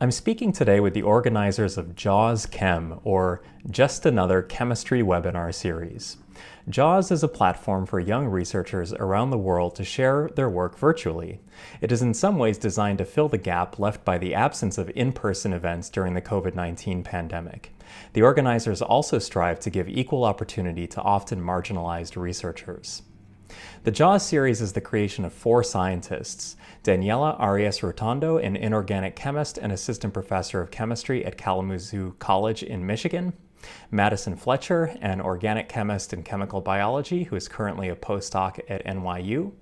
I'm speaking today with the organizers of JAWS Chem, or Just Another Chemistry Webinar Series. JAWS is a platform for young researchers around the world to share their work virtually. It is in some ways designed to fill the gap left by the absence of in-person events during the COVID-19 pandemic. The organizers also strive to give equal opportunity to often marginalized researchers. The JAWS series is the creation of 4 scientists: Daniela Arias-Rotondo, an inorganic chemist and assistant professor of chemistry at Kalamazoo College in Michigan; Madison Fletcher, an organic chemist and chemical biology who is currently a postdoc at NYU;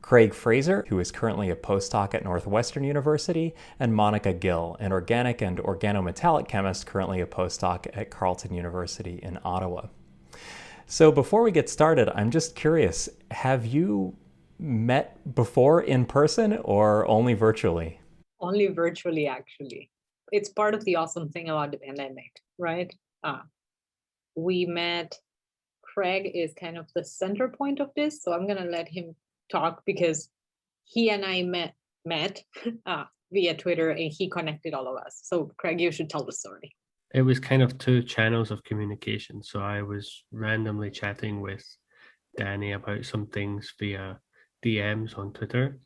Craig Fraser, who is currently a postdoc at Northwestern University; and Monica Gill, an organic and organometallic chemist currently a postdoc at Carleton University in Ottawa. So before we get started, I'm just curious, have you met before in person or only virtually? Only virtually, actually. It's part of the awesome thing about the pandemic, right? We met, Craig is kind of the center point of this, so I'm gonna let him talk because he and I met via Twitter and he connected all of us. So Craig, you should tell the story. It was kind of 2 channels of communication. So I was randomly chatting with Danny about some things via DMs on Twitter.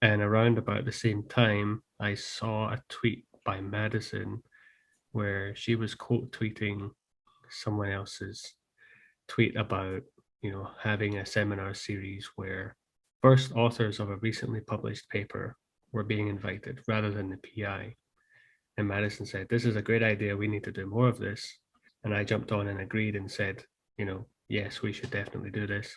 And around about the same time, I saw a tweet by Madison where she was quote tweeting someone else's tweet about, having a seminar series where first authors of a recently published paper were being invited rather than the PI. And Madison said, "This is a great idea. We need to do more of this." And I jumped on and agreed and said, yes, we should definitely do this.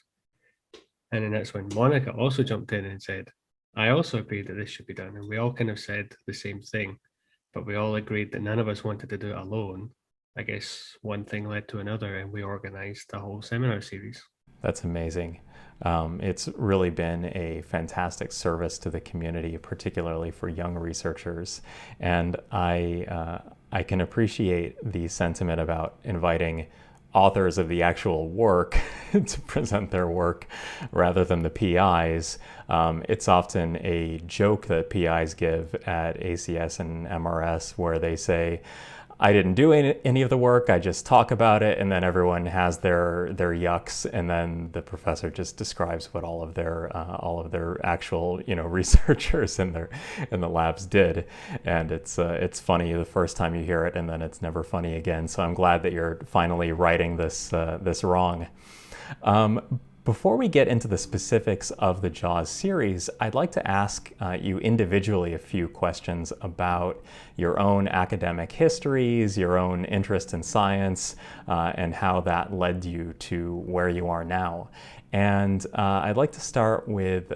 And then that's when Monica also jumped in and said, "I also agreed that this should be done." And we all kind of said the same thing, but we all agreed that none of us wanted to do it alone. I guess one thing led to another, and we organized the whole seminar series. That's amazing. It's really been a fantastic service to the community, particularly for young researchers. And I can appreciate the sentiment about inviting authors of the actual work to present their work rather than the PIs. It's often a joke that PIs give at ACS and MRS where they say, "I didn't do any of the work, I just talk about it," and then everyone has their yucks, and then the professor just describes what all of their actual researchers in the labs did, and it's funny the first time you hear it, and then it's never funny again. So I'm glad that you're finally righting this wrong. Before we get into the specifics of the JAWS series, I'd like to ask you individually a few questions about your own academic histories, your own interest in science, and how that led you to where you are now. And I'd like to start with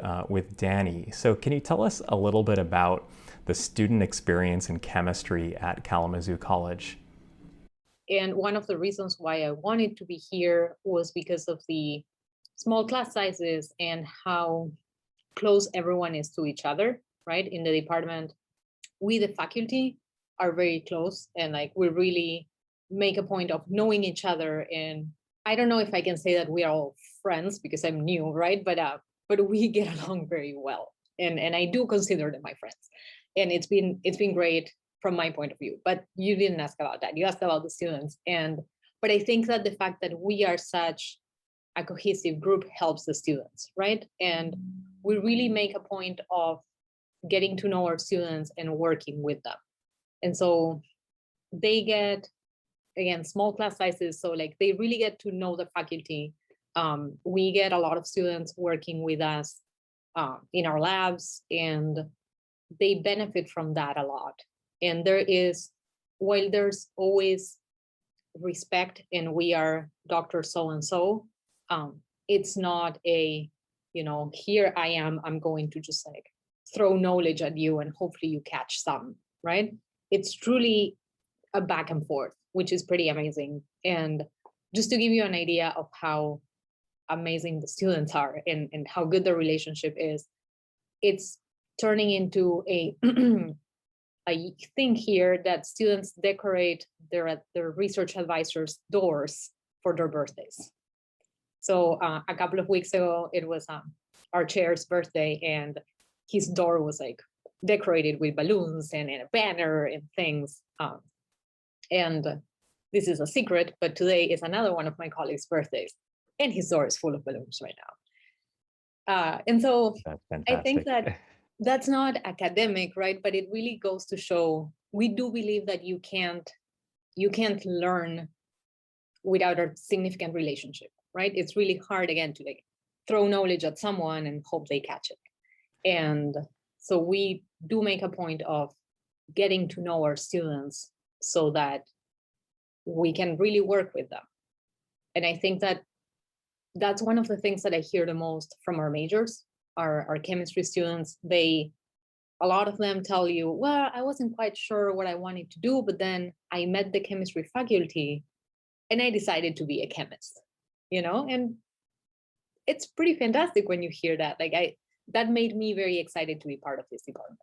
Danny. So can you tell us a little bit about the student experience in chemistry at Kalamazoo College? And one of the reasons why I wanted to be here was because of the small class sizes and how close everyone is to each other, right? In the department, we, the faculty, are very close, and like we really make a point of knowing each other. And I don't know if I can say that we are all friends because I'm new, right? But we get along very well, and I do consider them my friends. And it's been great from my point of view. But you didn't ask about that. You asked about the students, but I think that the fact that we are such a cohesive group helps the students, right? And we really make a point of getting to know our students and working with them. And so they get, again, small class sizes, so like they really get to know the faculty. We get a lot of students working with us in our labs, and they benefit from that a lot. And while there's always respect and we are Dr. So-and-so, it's not here I am, I'm going to just like throw knowledge at you and hopefully you catch some, right? It's truly a back and forth, which is pretty amazing. And just to give you an idea of how amazing the students are and how good the relationship is, it's turning into a I think here that students decorate their research advisors' doors for their birthdays. So a couple of weeks ago, it was our chair's birthday, and his door was like decorated with balloons and a banner and things. And this is a secret, but today is another one of my colleagues' birthdays, and his door is full of balloons right now. And so That's I think fantastic. that that's not academic, right? But it really goes to show we do believe that you can't learn without a significant relationship, right? It's really hard again to like throw knowledge at someone and hope they catch it. And so we do make a point of getting to know our students so that we can really work with them. And I think that that's one of the things that I hear the most from our majors, our chemistry students. A lot of them tell you, well, I wasn't quite sure what I wanted to do, but then I met the chemistry faculty and I decided to be a chemist, and it's pretty fantastic when you hear that. That made me very excited to be part of this department.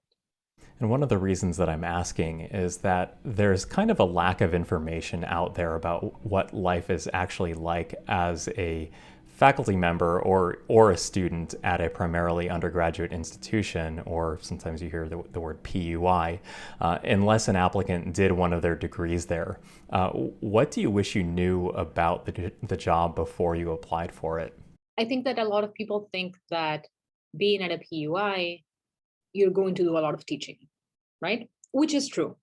And one of the reasons that I'm asking is that there's kind of a lack of information out there about what life is actually like as a faculty member or a student at a primarily undergraduate institution, or sometimes you hear the word PUI, unless an applicant did one of their degrees there. What do you wish you knew about the job before you applied for it? I think that a lot of people think that being at a PUI, you're going to do a lot of teaching, right? Which is true.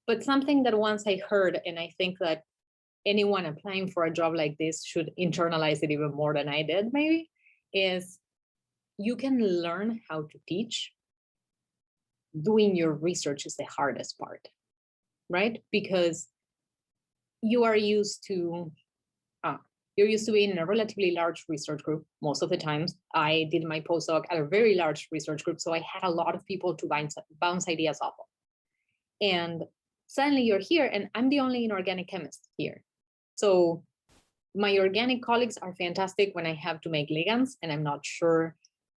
But something that once I heard, and I think that anyone applying for a job like this should internalize it even more than I did, maybe, is you can learn how to teach. Doing your research is the hardest part, right? Because you are used to being in a relatively large research group most of the times. I did my postdoc at a very large research group, so I had a lot of people to bounce ideas off of. And suddenly you're here, and I'm the only inorganic chemist here. So my organic colleagues are fantastic when I have to make ligands, and I'm not sure,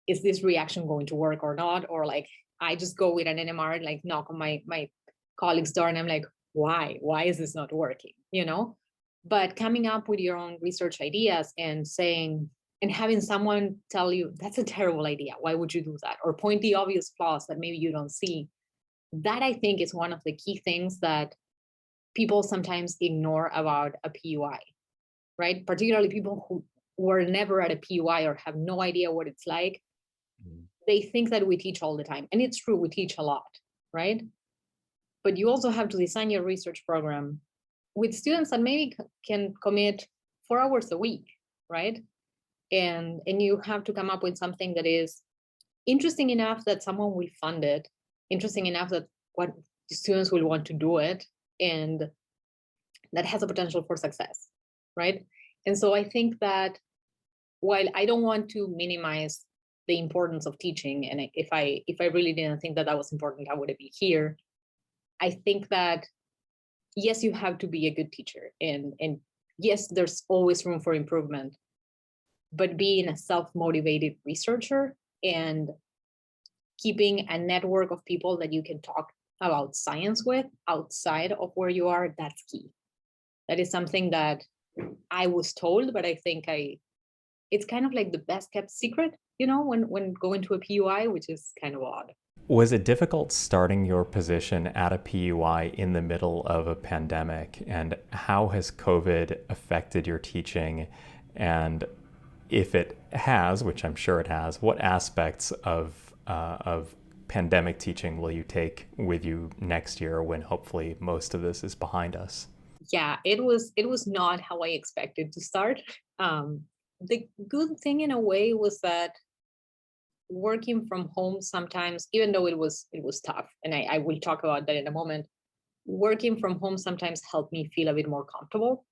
is this reaction going to work or not? Or like, I just go with an NMR, like knock on my colleague's door, and I'm like, why is this not working? But coming up with your own research ideas and having someone tell you, that's a terrible idea, why would you do that? Or point the obvious flaws that maybe you don't see. That I think is one of the key things that people sometimes ignore about a PUI, right? Particularly people who were never at a PUI or have no idea what it's like. They think that we teach all the time. And it's true, we teach a lot, right? But you also have to design your research program with students that maybe can commit 4 hours a week, right? And you have to come up with something that is interesting enough that someone will fund it, interesting enough that what students will want to do it, and that has a potential for success, right? And so I think that while I don't want to minimize the importance of teaching, and if I really didn't think that was important, I wouldn't be here. I think that yes, you have to be a good teacher, and yes, there's always room for improvement. But being a self-motivated researcher and keeping a network of people that you can talk about science with outside of where you are, that's key. That is something that I was told, but I think it's kind of like the best kept secret, when going to a PUI, which is kind of odd. Was it difficult starting your position at a PUI in the middle of a pandemic? And how has COVID affected your teaching? And if it has, which I'm sure it has, what aspects of pandemic teaching will you take with you next year when hopefully most of this is behind us? Yeah, it was not how I expected to start. The good thing in a way was that working from home sometimes, even though it was tough, and I will talk about that in a moment, working from home sometimes helped me feel a bit more comfortable,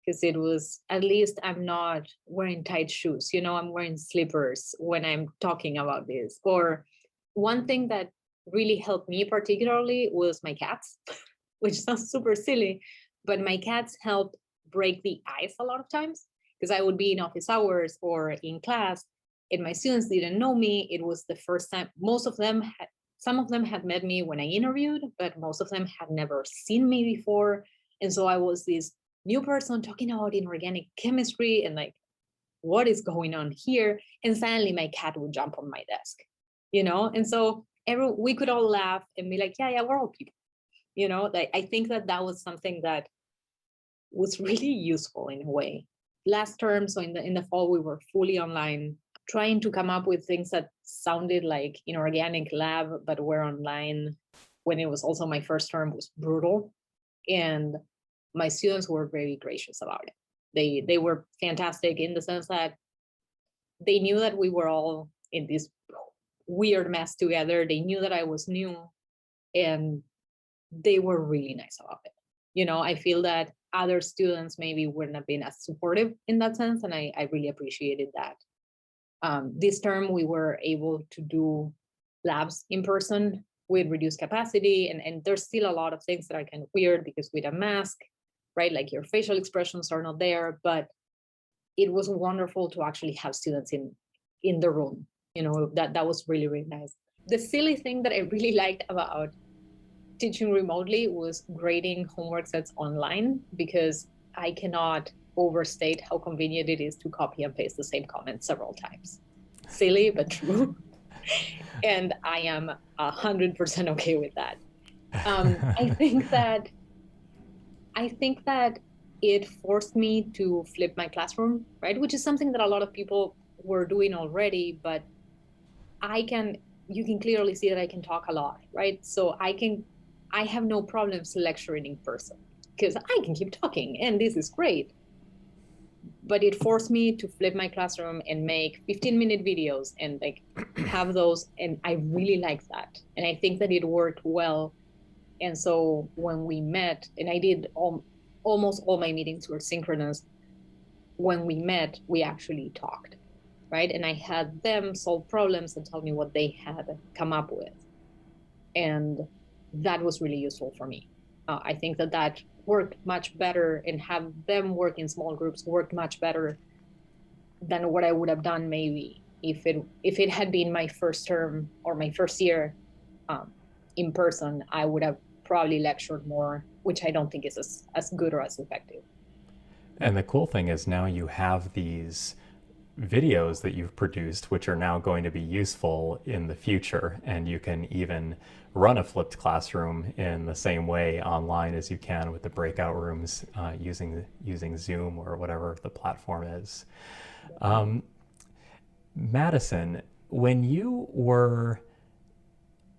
because it was, at least I'm not wearing tight shoes, I'm wearing slippers when I'm talking about this. Or one thing that really helped me particularly was my cats, which sounds super silly, but my cats helped break the ice a lot of times, because I would be in office hours or in class and my students didn't know me. It was the first time. Some of them had met me when I interviewed, but most of them had never seen me before. And so I was this new person talking about inorganic chemistry and like, what is going on here? And suddenly my cat would jump on my desk, And so, we could all laugh and be like, yeah, we're all people. I think that was something that was really useful in a way. Last term, so in the fall, we were fully online, trying to come up with things that sounded like inorganic lab, but were online. When it was also my first term, was brutal, and my students were very gracious about it. They were fantastic in the sense that they knew that we were all in this weird mess together. They knew that I was new, and they were really nice about it. I feel that other students maybe wouldn't have been as supportive in that sense, and I really appreciated that. This term, we were able to do labs in person with reduced capacity, and there's still a lot of things that are kind of weird because with a mask, right? Like your facial expressions are not there, but it was wonderful to actually have students in the room. That was really, really nice. The silly thing that I really liked about teaching remotely was grading homework sets online, because I cannot overstate how convenient it is to copy and paste the same comment several times. Silly, but true. And I am 100% okay with that. I think that it forced me to flip my classroom, right? Which is something that a lot of people were doing already, but you can clearly see that I can talk a lot, right? So I have no problems lecturing in person because I can keep talking and this is great. But it forced me to flip my classroom and make 15-minute videos and like have those. And I really like that. And I think that it worked well. And so when we met, and I did almost all my meetings were synchronous. When we met, we actually talked, right? And I had them solve problems and tell me what they had come up with. And that was really useful for me. I think that worked much better, and have them work in small groups worked much better than what I would have done maybe if it had been my first term or my first year in person. I would have probably lectured more, which I don't think is as good or as effective. And the cool thing is now you have these videos that you've produced, which are now going to be useful in the future. And you can even run a flipped classroom in the same way online as you can with the breakout rooms using Zoom or whatever the platform is. Madison, when you were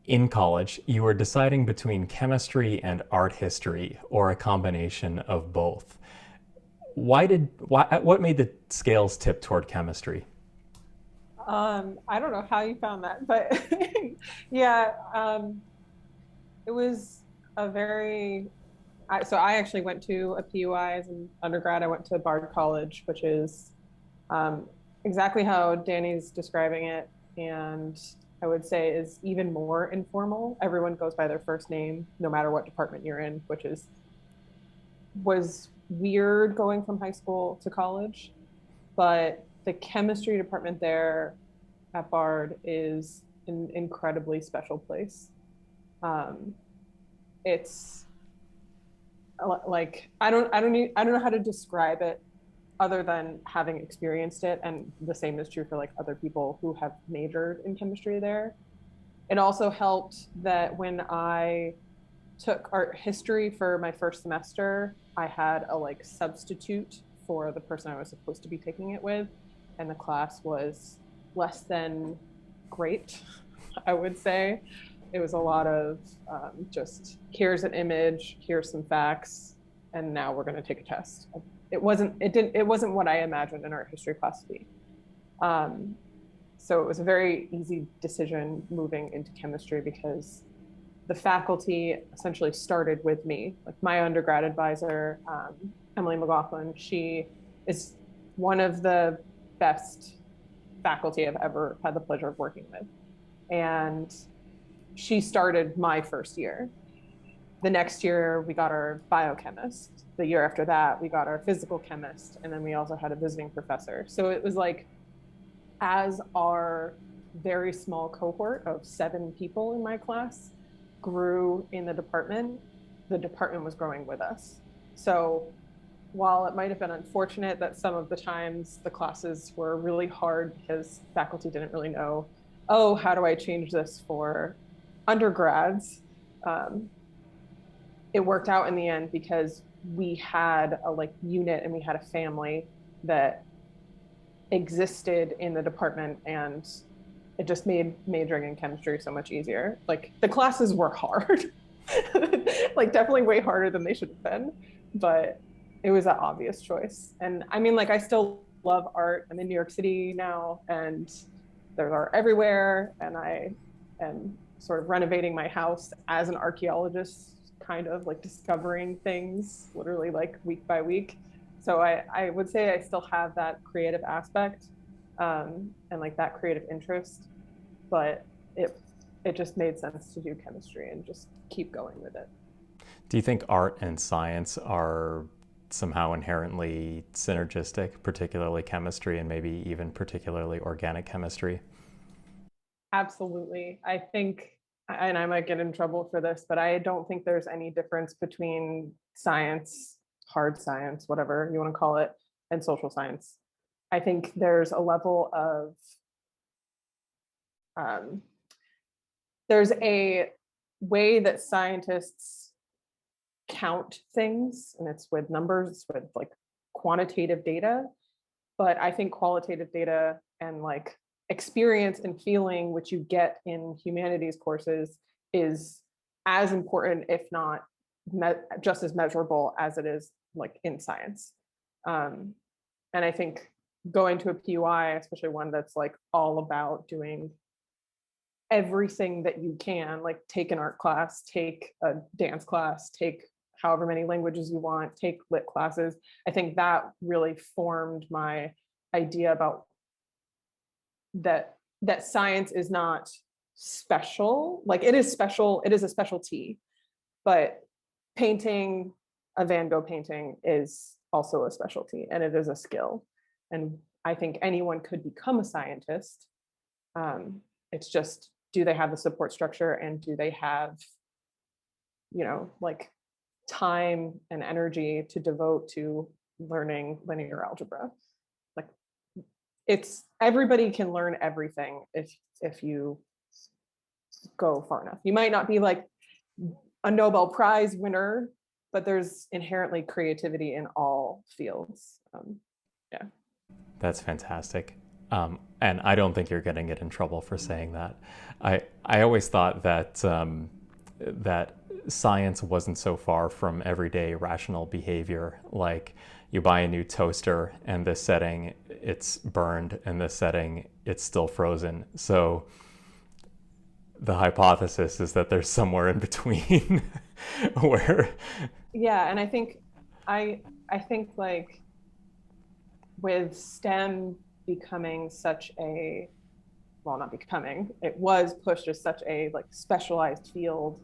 in college, you were deciding between chemistry and art history, or a combination of both. What made the scales tip toward chemistry? I don't know how you found that, but yeah, it was a so I actually went to a PUI as an undergrad. I went to Bard College, which is exactly how Danny's describing it. And I would say is even more informal. Everyone goes by their first name, no matter what department you're in, which was weird going from high school to college. But the chemistry department there at Bard is an incredibly special place. It's like I don't know how to describe it other than having experienced it, and the same is true for like other people who have majored in chemistry there. It also helped that when I took art history for my first semester, I had a like substitute for the person I was supposed to be taking it with, and the class was less than great, I would say. It was a lot of just here's an image, here's some facts, and now we're going to take a test. It wasn't what I imagined an art history class to be. So it was a very easy decision moving into chemistry because the faculty essentially started with me. Like my undergrad advisor, Emily McLaughlin, she is one of the best faculty I've ever had the pleasure of working with. And she started my first year. The next year, we got our biochemist. The year after that, we got our physical chemist. And then we also had a visiting professor. So it was like, as our very small cohort of 7 people in my class grew in the department was growing with us. So while it might have been unfortunate that some of the times the classes were really hard because faculty didn't really know, oh, how do I change this for undergrads, um, it worked out in the end because we had a like unit and we had a family that existed in the department, and it just made majoring in chemistry so much easier. Like the classes were hard, like definitely way harder than they should have been, but it was an obvious choice. And I mean, like I still love art. I'm in New York City now, and there's art everywhere. And I am sort of renovating my house as an archaeologist, kind of like discovering things literally like week by week. So I would say I still have that creative aspect, and like that creative interest, but it just made sense to do chemistry and just keep going with it. Do you think art and science are somehow inherently synergistic, particularly chemistry and maybe even particularly organic chemistry? Absolutely. I think, and I might get in trouble for this, but I don't think there's any difference between science, hard science, whatever you want to call it, and social science. I think there's a level of, um, there's a way that scientists count things, and it's with numbers, it's with like quantitative data. But I think qualitative data and like experience and feeling, which you get in humanities courses, is as important, if not just as measurable as it is like in science. Um, and I think going to a PUI, especially one that's like all about doing everything that you can, like take an art class, take a dance class, take however many languages you want, take lit classes. I think that really formed my idea about that science is not special. Like it is special, it is a specialty, but painting a Van Gogh painting is also a specialty, and it is a skill. And I think anyone could become a scientist. It's just, do they have the support structure, and do they have, like time and energy to devote to learning linear algebra? Like it's, everybody can learn everything if you go far enough. You might not be like a Nobel Prize winner, but there's inherently creativity in all fields. Yeah. That's fantastic. And I don't think you're going to get in trouble for saying that. I always thought that that science wasn't so far from everyday rational behavior. Like you buy a new toaster, and this setting it's burned, and this setting it's still frozen. So the hypothesis is that there's somewhere in between where. Yeah, and I think like with STEM becoming such a, well, not becoming, it was pushed as such a like specialized field.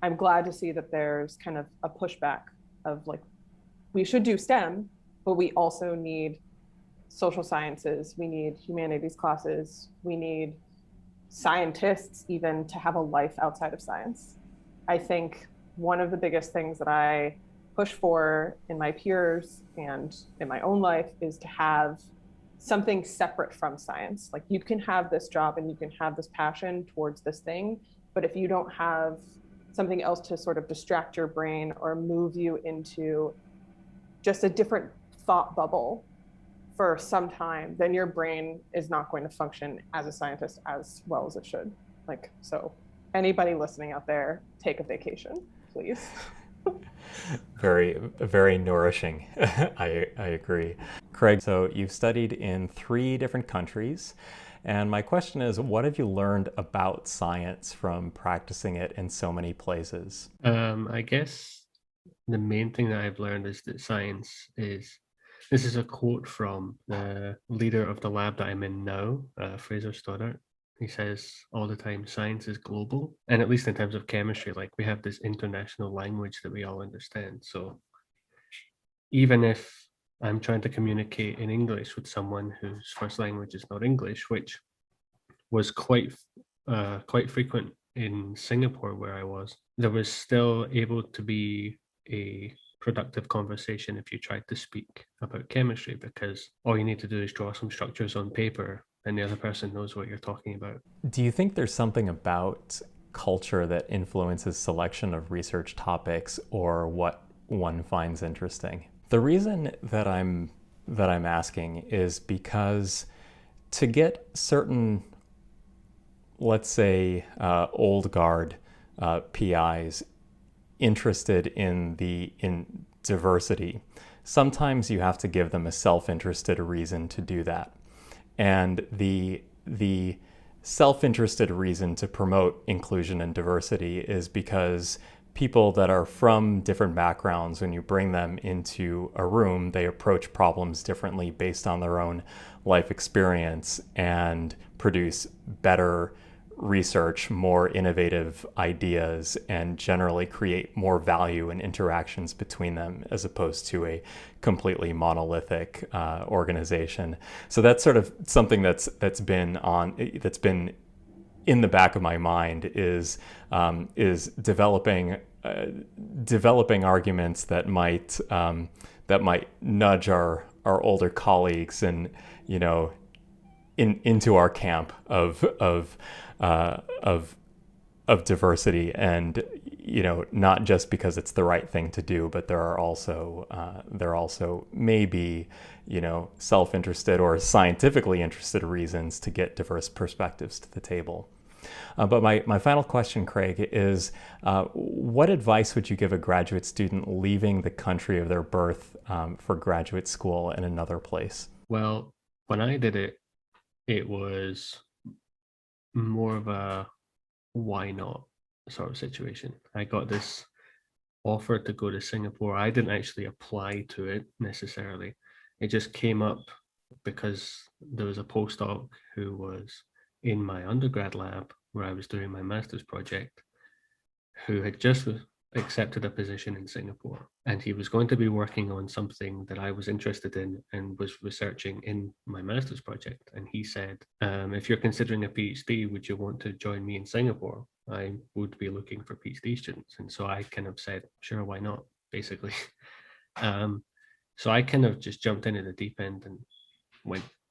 I'm glad to see that there's kind of a pushback of like, we should do STEM, but we also need social sciences, we need humanities classes, we need scientists even to have a life outside of science. I think one of the biggest things that I push for in my peers and in my own life is to have something separate from science. Like you can have this job and you can have this passion towards this thing, but if you don't have something else to sort of distract your brain or move you into just a different thought bubble for some time, then your brain is not going to function as a scientist as well as it should. Like, so anybody listening out there, take a vacation, please. Very, very nourishing. I agree. Craig, so you've studied in 3 different countries. And my question is, what have you learned about science from practicing it in so many places? I guess the main thing that I've learned is that science is, this is a quote from the leader of the lab that I'm in now, Fraser Stoddart. He says all the time, science is global. And at least in terms of chemistry, like we have this international language that we all understand. So even if I'm trying to communicate in English with someone whose first language is not English, which was quite frequent in Singapore where I was, there was still able to be a productive conversation if you tried to speak about chemistry, because all you need to do is draw some structures on paper and the other person knows what you're talking about. Do you think there's something about culture that influences selection of research topics or what one finds interesting? The reason that I'm asking is because to get certain, let's say, old guard PIs interested in diversity, sometimes you have to give them a self-interested reason to do that. And the self-interested reason to promote inclusion and diversity is because people that are from different backgrounds, when you bring them into a room, they approach problems differently based on their own life experience and produce better research, more innovative ideas, and generally create more value in interactions between them as opposed to a completely monolithic organization. So that's sort of something that's been in the back of my mind is developing arguments that might nudge our older colleagues and into our camp of diversity, and not just because it's the right thing to do, but there are also maybe self-interested or scientifically interested reasons to get diverse perspectives to the table. But my final question, Craig, is what advice would you give a graduate student leaving the country of their birth for graduate school in another place? Well, when I did it, it was more of a why not sort of situation. I got this offer to go to Singapore. I didn't actually apply to it necessarily. It just came up because there was a postdoc who was in my undergrad lab where I was doing my master's project, who had just accepted a position in Singapore, and he was going to be working on something that I was interested in and was researching in my master's project. And he said, if you're considering a PhD, would you want to join me in Singapore? I would be looking for PhD students. And so I kind of said, sure, why not, basically. So I kind of just jumped in at the deep end and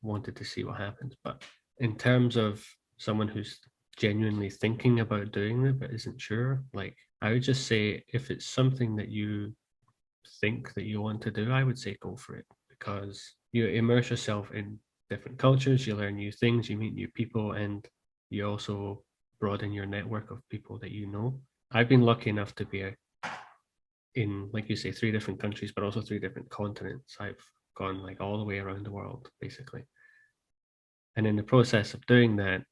wanted to see what happens. But in terms of someone who's genuinely thinking about doing it but isn't sure, like, I would just say, if it's something that you think that you want to do, I would say go for it, because you immerse yourself in different cultures, you learn new things, you meet new people, and you also broaden your network of people that you know. I've been lucky enough to be in, like you say, 3 different countries, but also 3 different continents. I've gone like all the way around the world, basically. And in the process of doing that,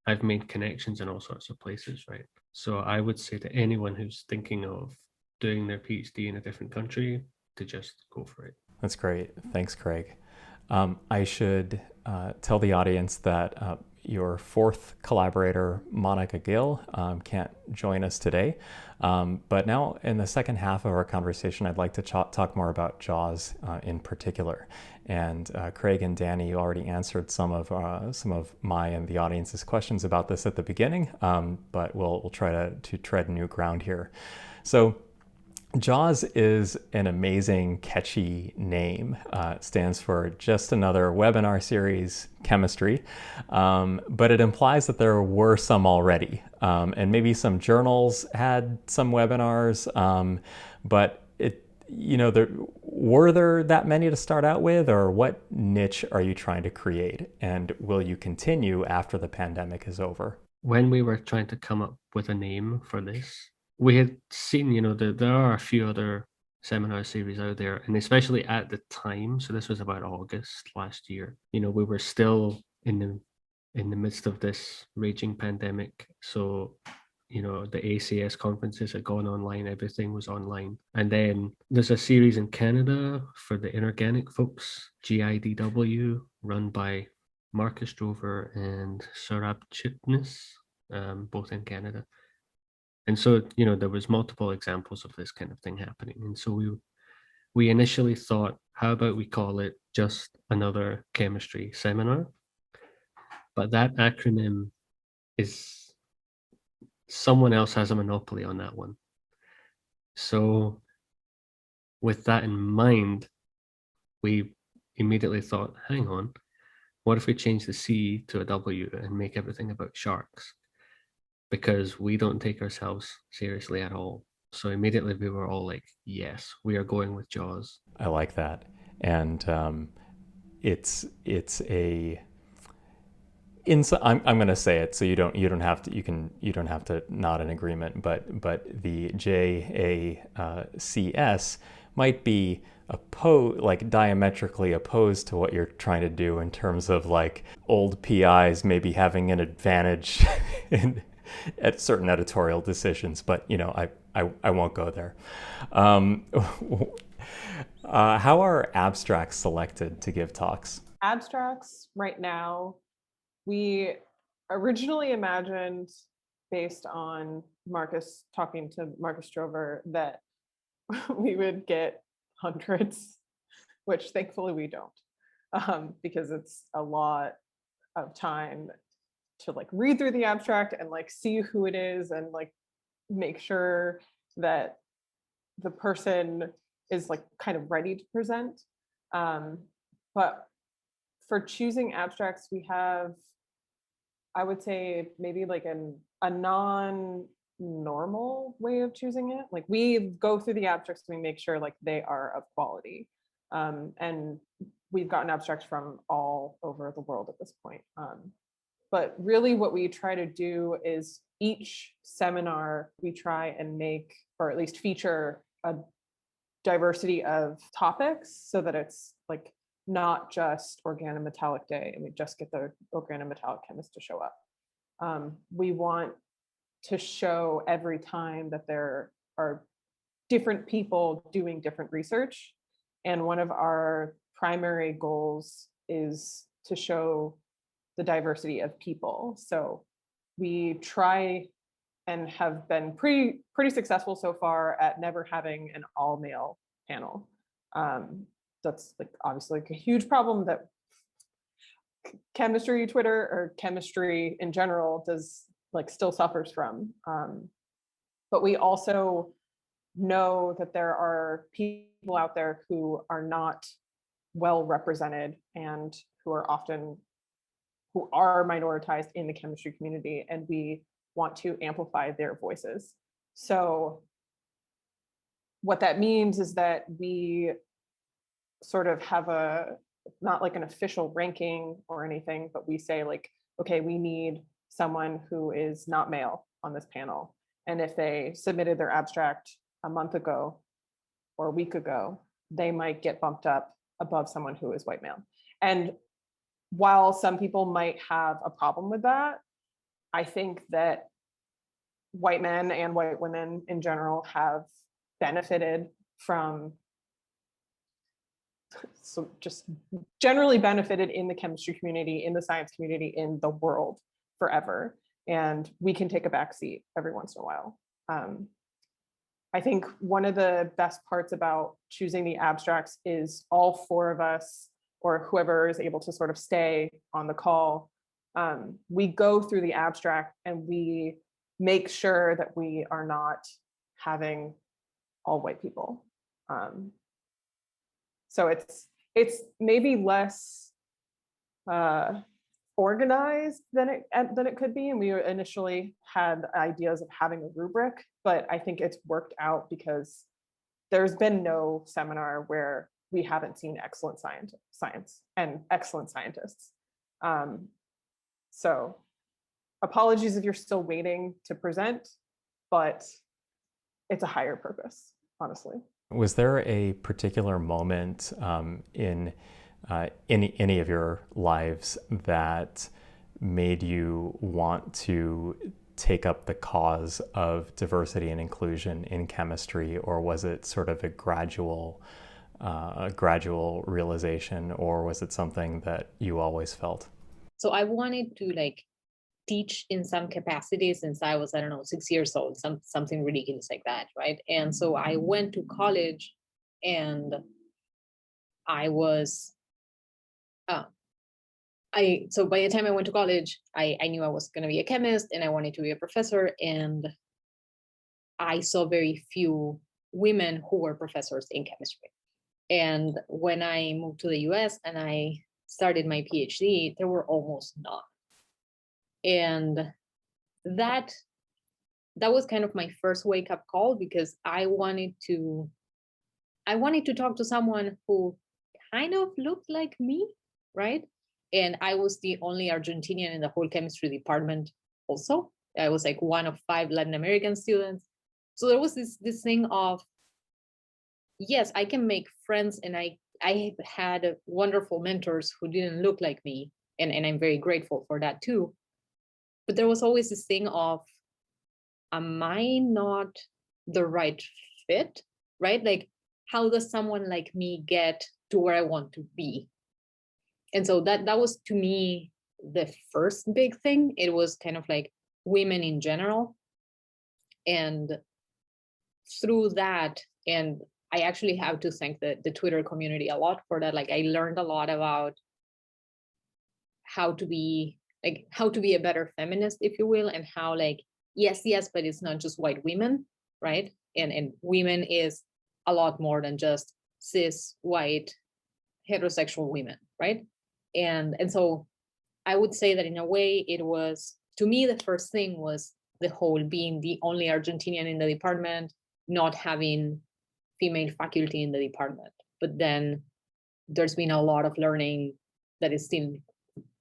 I've made connections in all sorts of places, right? So I would say to anyone who's thinking of doing their PhD in a different country to just go for it. That's great. Thanks, Craig. I should tell the audience that your 4th collaborator, Monica Gill, can't join us today. But now in the second half of our conversation, I'd like to talk more about JAWS in particular. And Craig and Danny, you already answered some of my and the audience's questions about this at the beginning, but we'll try to tread new ground here. So JAWS is an amazing, catchy name. It stands for Just Another Webinar Series Chemistry, but it implies that there were some already, and maybe some journals had some webinars, but were there that many to start out with, or what niche are you trying to create, and will you continue after the pandemic is over? When we were trying to come up with a name for this, we had seen, there are a few other seminar series out there, and especially at the time, so this was about August last year, we were still in the midst of this raging pandemic. So the ACS conferences had gone online, everything was online. And then there's a series in Canada for the inorganic folks, GIDW, run by Marcus Drover and Saurabh Chitnis, both in Canada. And so, there was multiple examples of this kind of thing happening. And so we initially thought, how about we call it Just Another Chemistry Seminar? But that acronym is, someone else has a monopoly on that one. So with that in mind, we immediately thought, hang on, what if we change the C to a W and make everything about sharks? because we don't take ourselves seriously at all. So immediately we were all like, yes, we are going with Jaws. I like that. And it's a I'm going to say it so you don't have to you don't have to nod in agreement, but the JACS might be like diametrically opposed to what you're trying to do in terms of like old PIs maybe having an advantage at certain editorial decisions, but I won't go there. How are abstracts selected to give talks? Abstracts right now, we originally imagined, based on talking to Marcus Strover, that we would get hundreds, which thankfully we don't, because it's a lot of time to like read through the abstract and like see who it is and like make sure that the person is like kind of ready to present. But for choosing abstracts, we have, I would say, maybe like a non-normal way of choosing it. Like we go through the abstracts, we make sure like they are of quality. And we've gotten abstracts from all over the world at this point. But really what we try to do is each seminar we try and make, or at least feature, a diversity of topics so that it's like not just organometallic day and we just get the organometallic chemist to show up. We want to show every time that there are different people doing different research. And one of our primary goals is to show the diversity of people. So we try and have been pretty successful so far at never having an all male panel. That's like obviously like a huge problem that chemistry Twitter, or chemistry in general, does like still suffers from. But we also know that there are people out there who are not well represented and who are minoritized in the chemistry community, and we want to amplify their voices. So what that means is that we sort of have not like an official ranking or anything, but we say like, okay, we need someone who is not male on this panel. And if they submitted their abstract a month ago or a week ago, they might get bumped up above someone who is white male. And while some people might have a problem with that, I think that white men and white women in general have benefited from, so just generally benefited in the chemistry community, in the science community, in the world forever. And we can take a back seat every once in a while. I think one of the best parts about choosing the abstracts is all four of us, or whoever is able to sort of stay on the call, we go through the abstract and we make sure that we are not having all white people. So it's maybe less organized than it could be. And we initially had ideas of having a rubric, but I think it's worked out because there's been no seminar where we haven't seen excellent science and excellent scientists. So apologies if you're still waiting to present, but it's a higher purpose, honestly. Was there a particular moment in any of your lives that made you want to take up the cause of diversity and inclusion in chemistry, or was it sort of a gradual realization, or was it something that you always felt? So I wanted to like teach in some capacity since I was, I don't know, 6 years old, something ridiculous like that, right? And so I went to college, and I was, so by the time I went to college, I knew I was going to be a chemist and I wanted to be a professor. And I saw very few women who were professors in chemistry. And when I moved to the US and I started my PhD, there were almost none. And that that was kind of my first wake up call, because I wanted to talk to someone who kind of looked like me, right? And I was the only Argentinian in the whole chemistry department also. I was like one of 5 Latin American students. So there was this thing of, yes, I can make friends, and I had wonderful mentors who didn't look like me, and I'm very grateful for that too. But there was always this thing of, am I not the right fit, right? Like, how does someone like me get to where I want to be? And so that was, to me, the first big thing. It was kind of like women in general. And through that, and I actually have to thank the Twitter community a lot for that. Like, I learned a lot about how to be a better feminist, if you will, and how, like, yes, but it's not just white women, right? And women is a lot more than just cis white heterosexual women, right? And so I would say that in a way, it was, to me, the first thing was the whole being the only Argentinian in the department, not having female faculty in the department. But then there's been a lot of learning that is still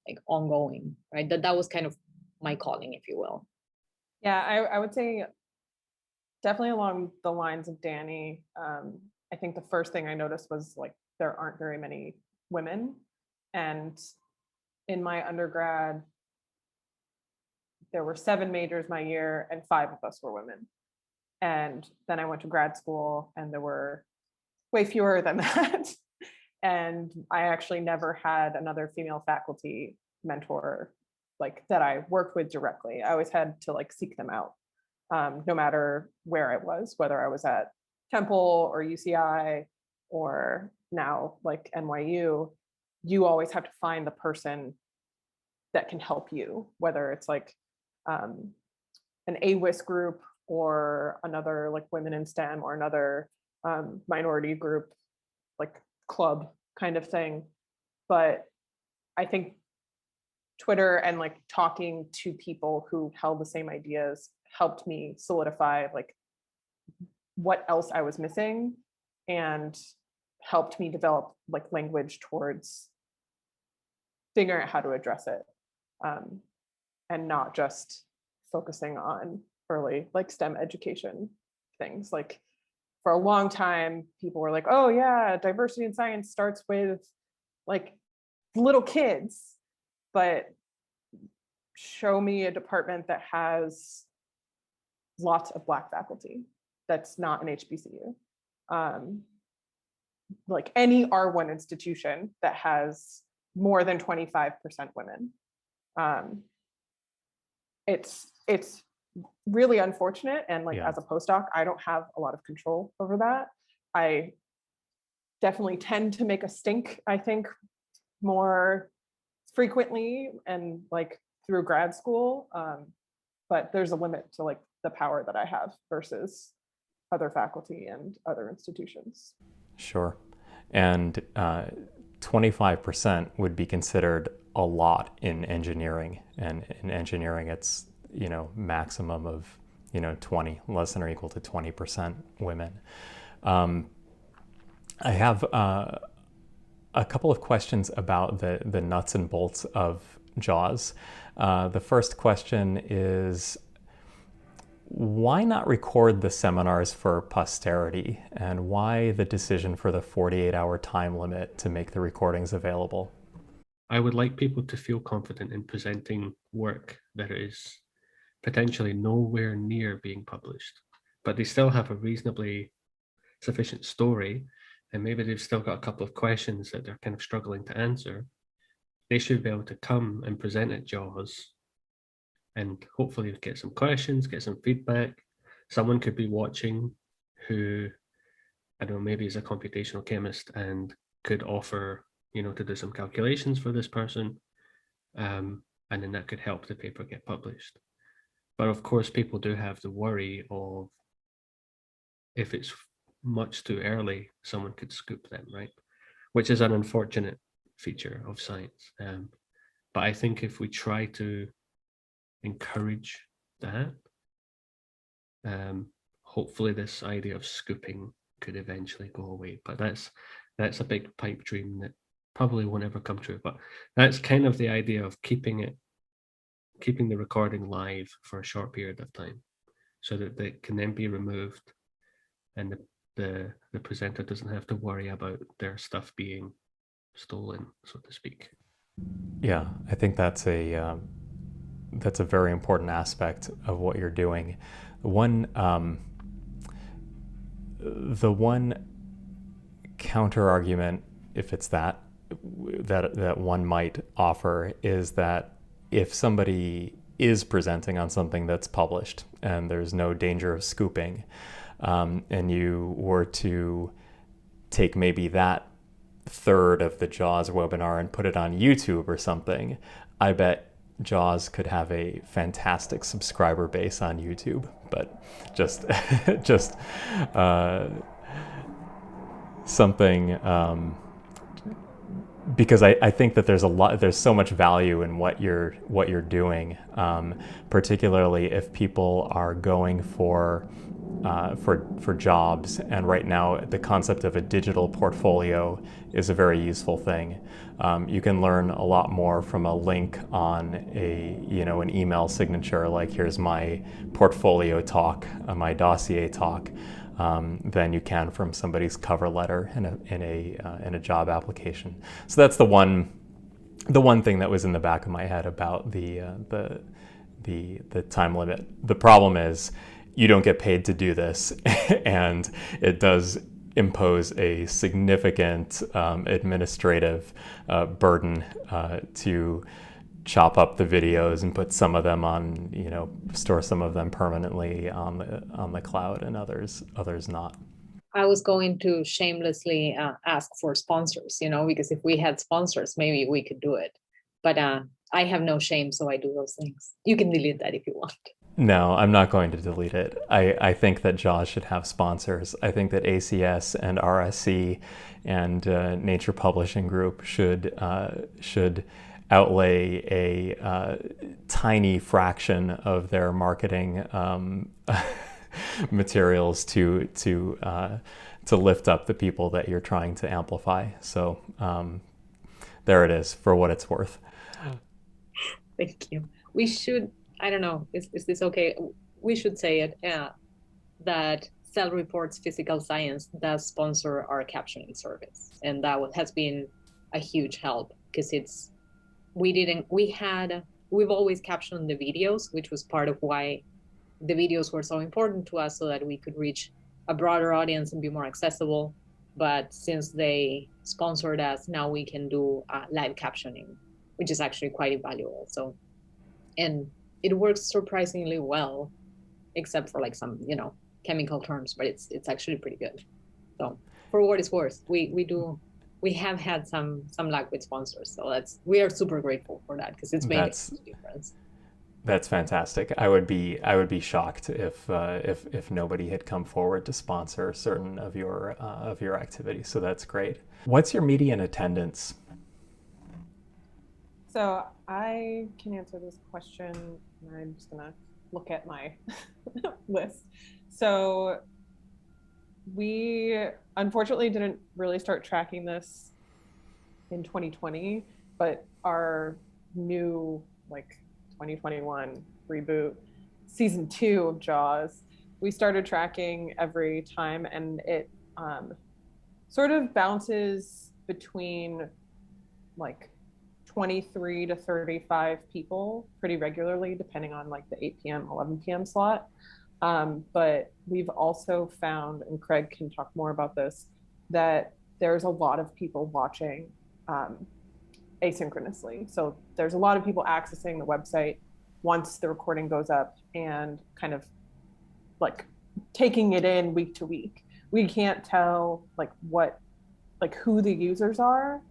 like ongoing, right? That was kind of my calling, if you will. Yeah, I would say definitely along the lines of Danny. I think the first thing I noticed was like there aren't very many women. And in my undergrad, there were 7 majors my year, and 5 of us were women. And then I went to grad school, and there were way fewer than that. And I actually never had another female faculty mentor like that I worked with directly. I always had to like seek them out, no matter where I was, whether I was at Temple or UCI or now like NYU. You always have to find the person that can help you, whether it's like an AWIS group or another like women in STEM or another minority group, like club kind of thing. But I think Twitter and like talking to people who held the same ideas helped me solidify like what else I was missing, and helped me develop like language towards figuring out how to address it, and not just focusing on early like STEM education things. Like for a long time, people were like, oh yeah, diversity in science starts with like little kids, but show me a department that has lots of Black faculty that's not an HBCU. Like any R1 institution that has more than 25% women. It's really unfortunate, and like as a postdoc, I don't have a lot of control over that. I definitely tend to make a stink, I think, more frequently and like through grad school, but there's a limit to like the power that I have versus other faculty and other institutions. Sure. And 25% would be considered a lot in engineering, and in engineering it's maximum of 20, less than or equal to 20% women. I have a couple of questions about the nuts and bolts of JAWS. The first question is, why not record the seminars for posterity, and why the decision for the 48-hour time limit to make the recordings available? I would like people to feel confident in presenting work that is potentially nowhere near being published, but they still have a reasonably sufficient story, and maybe they've still got a couple of questions that they're kind of struggling to answer. They should be able to come and present at JAWS and hopefully get some questions, get some feedback. Someone could be watching who, I don't know, maybe is a computational chemist and could offer, to do some calculations for this person. And then that could help the paper get published. But of course, people do have the worry of, if it's much too early, someone could scoop them, right? Which is an unfortunate feature of science. But I think if we try to encourage that, Hopefully this idea of scooping could eventually go away, but that's a big pipe dream that probably won't ever come true. But that's kind of the idea of keeping the recording live for a short period of time, so that it can then be removed, and the presenter doesn't have to worry about their stuff being stolen, so to speak. Yeah, I think that's a very important aspect of what you're doing. The one counter argument, if it's that one might offer, is that if somebody is presenting on something that's published and there's no danger of scooping, and you were to take maybe that third of the JAWS webinar and put it on YouTube or something, I bet JAWS could have a fantastic subscriber base on YouTube. But just something, because I think that there's so much value in what you're doing, particularly if people are going for jobs. And right now, the concept of a digital portfolio is a very useful thing. You can learn a lot more from a link on an email signature, like here's my portfolio talk, my dossier talk, than you can from somebody's cover letter in a job application. So that's the one thing that was in the back of my head about the time limit. The problem is, you don't get paid to do this, and it does impose a significant administrative burden to chop up the videos and put some of them on, store some of them permanently on the cloud, and others not. I was going to shamelessly ask for sponsors, because if we had sponsors, maybe we could do it. But I have no shame, so I do those things. You can delete that if you want. No, I'm not going to delete it. I think that JAWS should have sponsors. I think that ACS and RSC and Nature Publishing Group should outlay a tiny fraction of their marketing materials to lift up the people that you're trying to amplify. So there it is, for what it's worth. Thank you. We should, I don't know, is this okay? We should say it, that Cell Reports Physical Science does sponsor our captioning service. And that has been a huge help, because we've always captioned the videos, which was part of why the videos were so important to us, so that we could reach a broader audience and be more accessible. But since they sponsored us, now we can do live captioning, which is actually quite invaluable. So, and it works surprisingly well, except for like some, chemical terms, but it's actually pretty good. So for what it's worth, we have had some luck with sponsors. So we are super grateful for that, because it's made a huge difference. That's fantastic. I would be shocked if nobody had come forward to sponsor certain of your activities. So that's great. What's your median attendance? So I can answer this question. I'm just gonna look at my list. So we unfortunately didn't really start tracking this in 2020, but our new 2021 reboot, season 2 of JAWS, we started tracking every time, and it sort of bounces between 23 to 35 people pretty regularly, depending on the 8 p.m., 11 p.m. slot. But we've also found, and Craig can talk more about this, that there's a lot of people watching asynchronously. So there's a lot of people accessing the website once the recording goes up and kind of taking it in week to week. We can't tell who the users are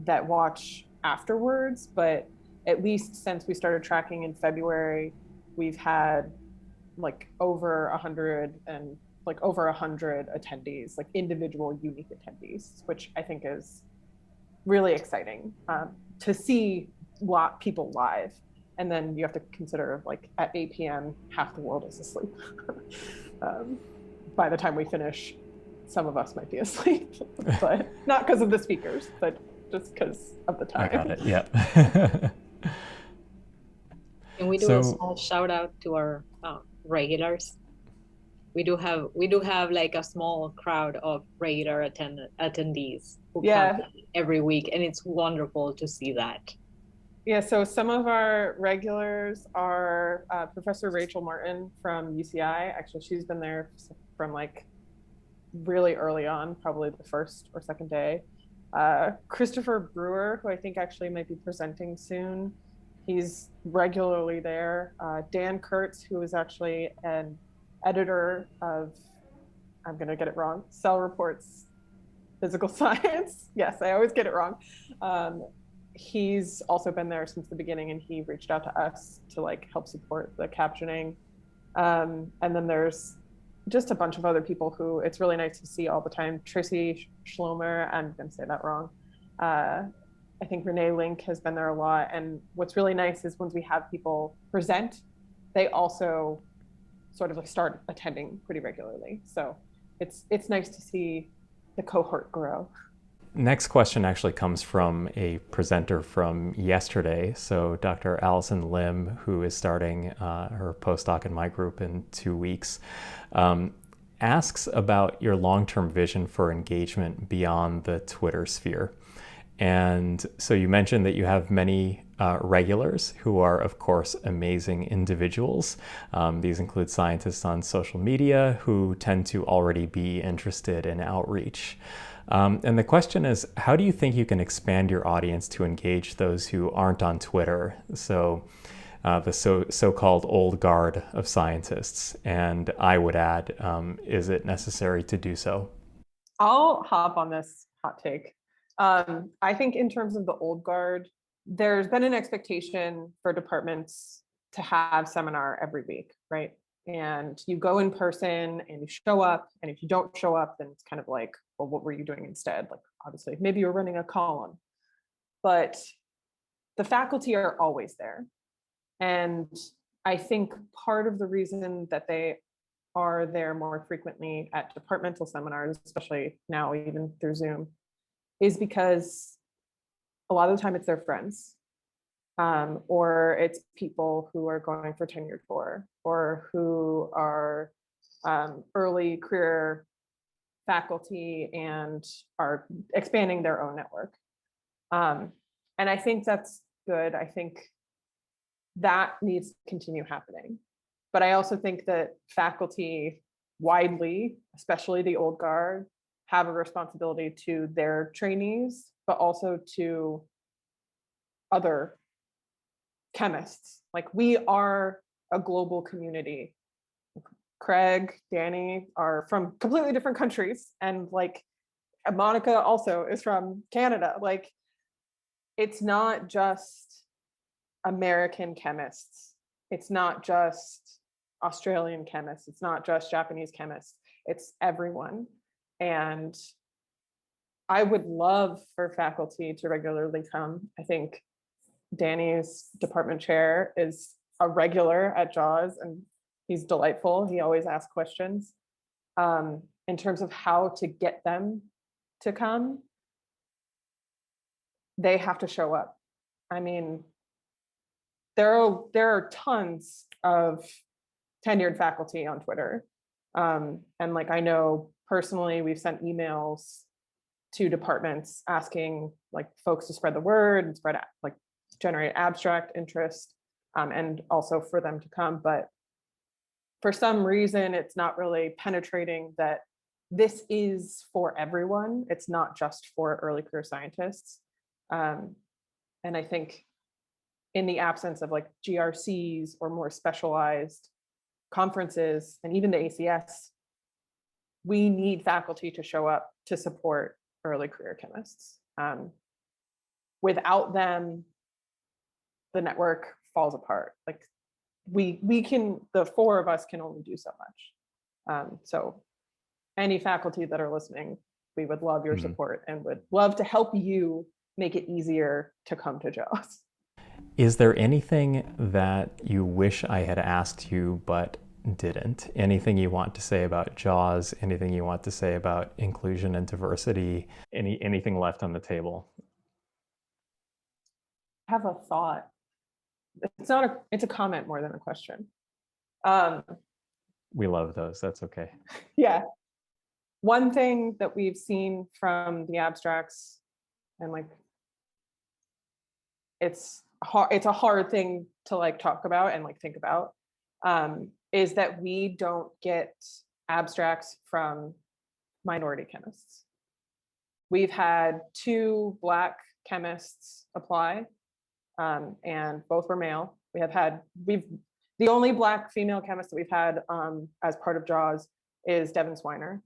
that watch afterwards, but at least since we started tracking in February, we've had over 100 attendees, individual unique attendees, which I think is really exciting to see people live. And then you have to consider like at 8 p.m., half the world is asleep. By the time we finish, some of us might be asleep, but not because of the speakers, but just because of the time. I got it. Yeah. Can we do a small shout out to our regulars? We do have like a small crowd of regular attendees who come every week, and it's wonderful to see that. Yeah, so some of our regulars are Professor Rachel Martin from UCI. Actually, she's been there from like really early on, probably the first or second day. Christopher Brewer, who I think actually might be presenting soon. He's regularly there. Dan Kurtz, who is actually an editor of, I'm going to get it wrong, Cell Reports Physical Science. Yes, I always get it wrong. He's also been there since the beginning, and he reached out to us to like help support the captioning. And then there's just a bunch of other people who it's really nice to see all the time. Tracy Schlomer, I'm going to say that wrong. I think Renee Link has been there a lot. And what's really nice is once we have people present, they also sort of like start attending pretty regularly. So it's nice to see the cohort grow. Next question actually comes from a presenter from yesterday. So Dr. Allison Lim, who is starting her postdoc in my group in 2 weeks, asks about your long-term vision for engagement beyond the Twitter sphere. And so you mentioned that you have many regulars who are, of course, amazing individuals. These include scientists on social media who tend to already be interested in outreach. And the question is, how do you think you can expand your audience to engage those who aren't on Twitter? So the so-called old guard of scientists. And I would add, is it necessary to do so? I'll hop on this hot take. I think in terms of the old guard, there's been an expectation for departments to have seminar every week, right? And you go in person and you show up, and if you don't show up, then it's kind of like, well, what were you doing instead? Like, obviously, maybe you're running a column, but the faculty are always there. And I think part of the reason that they are there more frequently at departmental seminars, especially now, even through Zoom, is because a lot of the time it's their friends, or it's people who are going for tenured tour, or who are early career faculty and are expanding their own network. And I think that's good. I think that needs to continue happening. But I also think that faculty widely, especially the old guard, have a responsibility to their trainees, but also to other chemists. Like, we are a global community. Craig, Danny are from completely different countries, and like Monica also is from Canada. Like, it's not just American chemists. It's not just Australian chemists. It's not just Japanese chemists. It's everyone. And I would love for faculty to regularly come. I think Danny's department chair is a regular at JAWS, and he's delightful. He always asks questions. In terms of how to get them to come, they have to show up. I mean, there are tons of tenured faculty on Twitter. And like, I know personally, we've sent emails to departments asking like folks to spread the word and like generate abstract interest, and also for them to come. But for some reason, it's not really penetrating that this is for everyone. It's not just for early career scientists. And I think in the absence of like GRCs or more specialized conferences, and even the ACS, we need faculty to show up to support early career chemists. Without them, the network falls apart. Like, we can, the four of us can only do so much. So any faculty that are listening, we would love your support and would love to help you make it easier to come to JAWS. Is there anything that you wish I had asked you but didn't? Anything you want to say about JAWS? Anything you want to say about inclusion and diversity? Anything left on the table? I have a thought. It's a comment more than a question. We love those. That's okay. Yeah. One thing that we've seen from the abstracts, and like it's a hard thing to like talk about and like think about, is that we don't get abstracts from minority chemists. We've had 2 Black chemists apply, and both were male. The only Black female chemist that we've had as part of JAWS is Devin Swiner,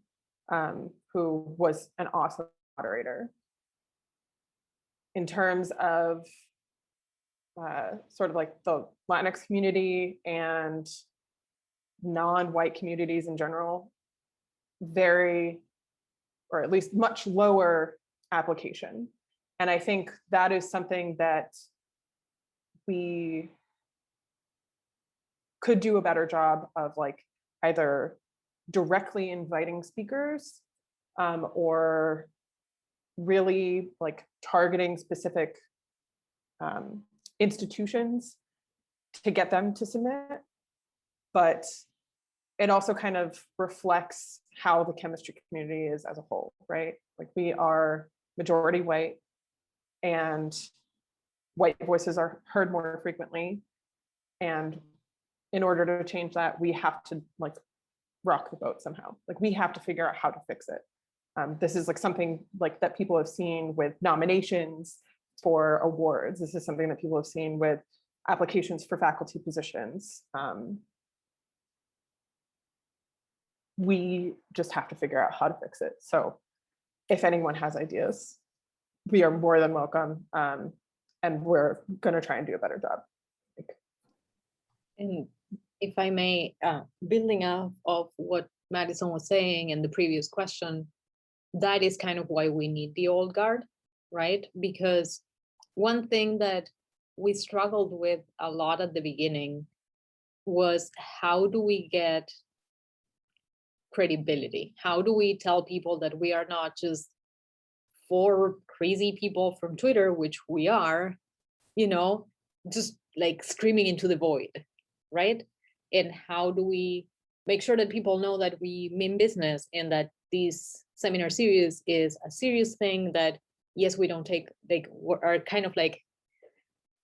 who was an awesome moderator. In terms of sort of like the Latinx community and non-white communities in general, very, or at least much lower application. And I think that is something that we could do a better job of, like either directly inviting speakers or really like targeting specific institutions to get them to submit. But it also kind of reflects how the chemistry community is as a whole, right? Like we are majority white, and white voices are heard more frequently. And in order to change that, we have to like rock the boat somehow. Like we have to figure out how to fix it. This is like something like that people have seen with nominations for awards. This is something that people have seen with applications for faculty positions. We just have to figure out how to fix it. So if anyone has ideas, we are more than welcome. And we're going to try and do a better job. And if I may, building off of what Madison was saying and the previous question, that is kind of why we need the old guard, right? Because one thing that we struggled with a lot at the beginning was, how do we get credibility? How do we tell people that we are not just 4 crazy people from Twitter, which we are, just like screaming into the void, right? And how do we make sure that people know that we mean business and that this seminar series is a serious thing, that yes, we don't take, like, our kind of like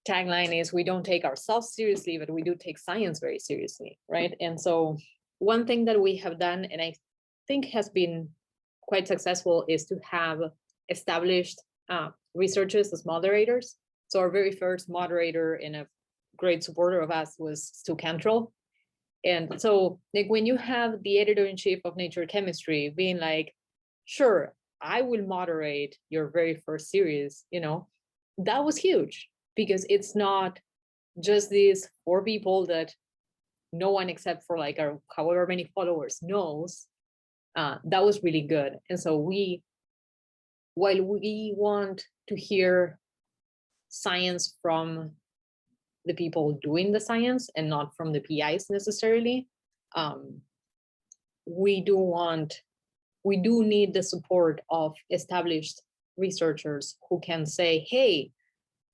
tagline is, we don't take ourselves seriously, but we do take science very seriously, right? And so one thing that we have done, and I think has been quite successful, is to have established researchers as moderators. So our very first moderator and a great supporter of us was Stu Cantrell. And so like when you have the editor-in-chief of Nature Chemistry being like, sure, I will moderate your very first series, that was huge, because it's not just these 4 people that no one except for like our however many followers knows. That was really good. And so while we want to hear science from the people doing the science and not from the PIs necessarily, we do need the support of established researchers who can say, hey,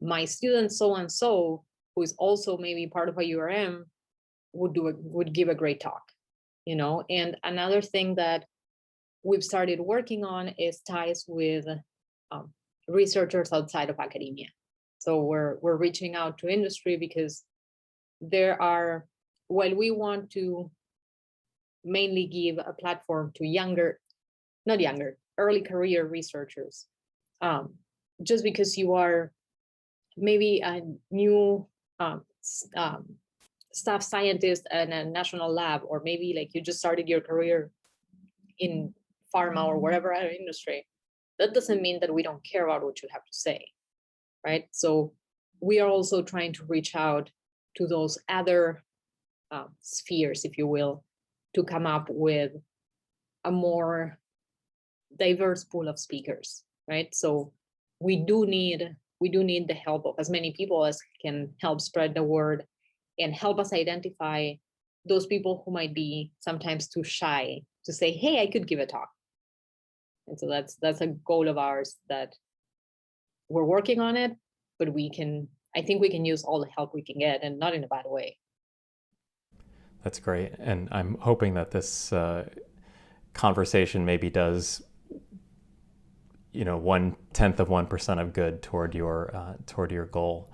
my student so-and-so, who is also maybe part of a URM, would give a great talk, And another thing that we've started working on is ties with researchers outside of academia. So we're reaching out to industry, because while we want to mainly give a platform to early career researchers, just because you are maybe a new staff scientist in a national lab, or maybe like you just started your career in pharma or whatever other industry, that doesn't mean that we don't care about what you have to say, right? So we are also trying to reach out to those other spheres, if you will, to come up with a more diverse pool of speakers, right? So we we do need the help of as many people as can help spread the word and help us identify those people who might be sometimes too shy to say, hey, I could give a talk. And so that's a goal of ours, that we're working on it, but I think we can use all the help we can get, and not in a bad way. That's great. And I'm hoping that this conversation maybe does, 0.1% of good toward your goal.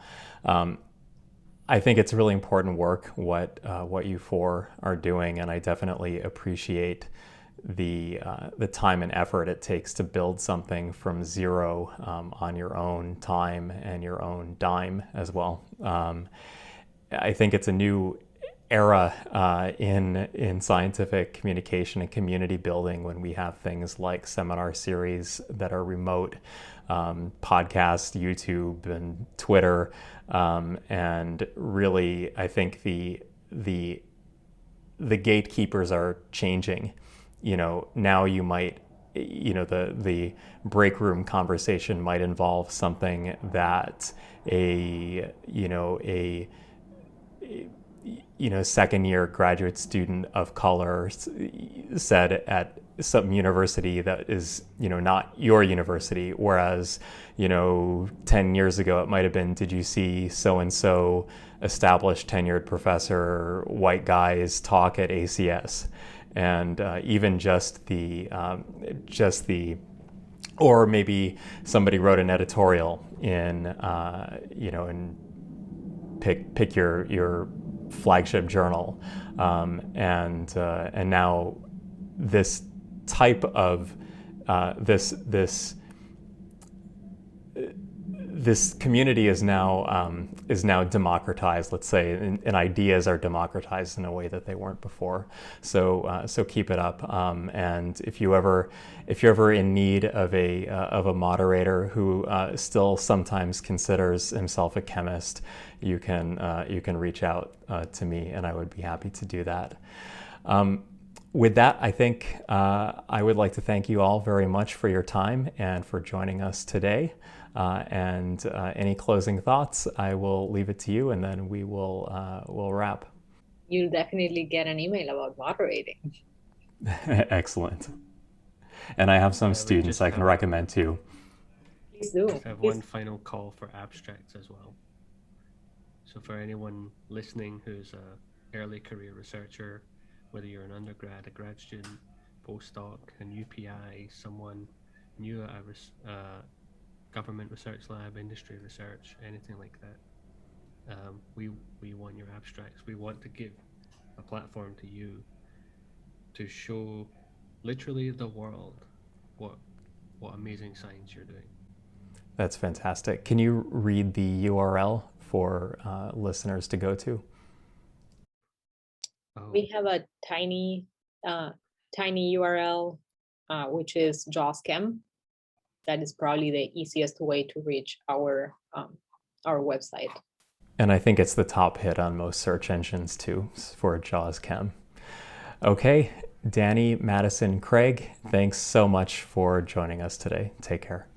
I think it's really important work what you four are doing, and I definitely appreciate the time and effort it takes to build something from zero on your own time and your own dime as well. I think it's a new era in scientific communication and community building when we have things like seminar series that are remote, podcast, YouTube, and Twitter, and really, I think the gatekeepers are changing. Now you might, the break room conversation might involve something that a second year graduate student of color said at some university that is, not your university. Whereas, 10 years ago, it might have been, did you see so-and-so established tenured professor, white guys talk at ACS? And even or maybe somebody wrote an editorial in, in pick your flagship journal, and now this type of this community is now democratized, let's say, and ideas are democratized in a way that they weren't before. So keep it up. And if you're ever in need of a moderator who still sometimes considers himself a chemist, you can reach out to me, and I would be happy to do that. With that, I think I would like to thank you all very much for your time and for joining us today. And any closing thoughts, I will leave it to you, and then we'll wrap. You'll definitely get an email about moderating. Excellent. And I have some students I can recommend too. Please do. Just have one final call for abstracts as well. So for anyone listening who's an early career researcher, whether you're an undergrad, a grad student, postdoc, an UPI, someone new at a government research lab, industry research, anything like that, we want your abstracts. We want to give a platform to you to show literally the world what amazing science you're doing. That's fantastic. Can you read the URL for listeners to go to? We have a tiny URL, which is JAWSChem. That is probably the easiest way to reach our website. And I think it's the top hit on most search engines too, for JAWSChem. Okay, Danny, Madison, Craig, thanks so much for joining us today. Take care.